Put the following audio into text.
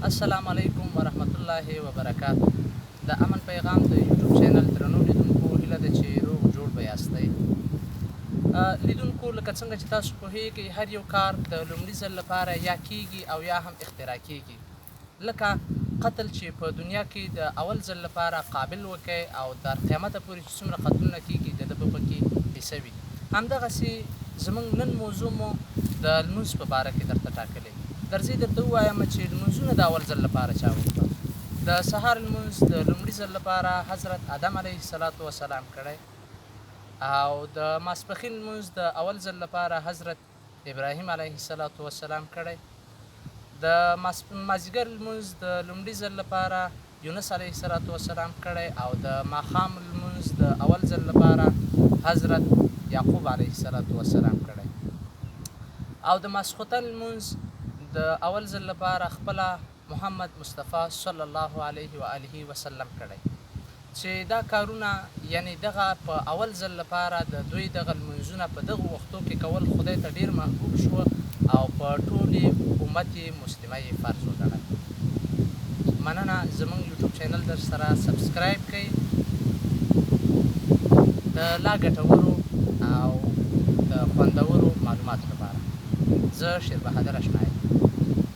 السلام علیکم ورحمت الله وبرکاته. د امن پیغام د یوټیوب چینل درنو لیدونکو هیله ده چې روغ جوړ به یاستئ. لیدونکو لکه څنګه چې تاسو پوهیږئ هر یو کار د لومړي ځل لپاره یا کیږي او یا هم اختراع کیږي. لکه قتل چې په دنیا کې د اول ځل لپاره قابل وکړي او تر قیامته پورې چې څومره قتلونه کیږي د ده به پکې حصه وي. همدغسې زموږ نن موضوع مو د لمونځ په باره کې درته ټاکلی. درځئ درته ووایم چې لمونځونه د اول ځل لپاره چا وکړه. د سهار لمونځ د لومړي ځل لپاره حضرت آدم علیه السلام کړی او د ماسپښین لمونځ د اول ځل لپاره حضرت ابراهیم علیه السلام کړی. د مازدیګر لمونځ د لومړي ځل لپاره یونس علیه السلام کړی او د ماښام لمونځ د اول ځل لپاره حضرت یعقوب علیه السلام کړی او د ماسخوتن لمونځ د اول ځل لپاره خپله محمد مصطفی صلی الله علیه و آله وسلم کړی چې دا کارونه یعنی دغه په اول ځل لپاره د دوی دغه لمونځونه په دغو وختو کې کول خدای ته ډیر محبوب شو او په ټولې امت مسلمه یې فرض وګڼل. مننه. زموږ یوټیوب چینل در سره سبسکرایب کړئ د لا ګټورو او د خوندورو معلوماتو لپاره. زه شیر بهادر اشنا یم.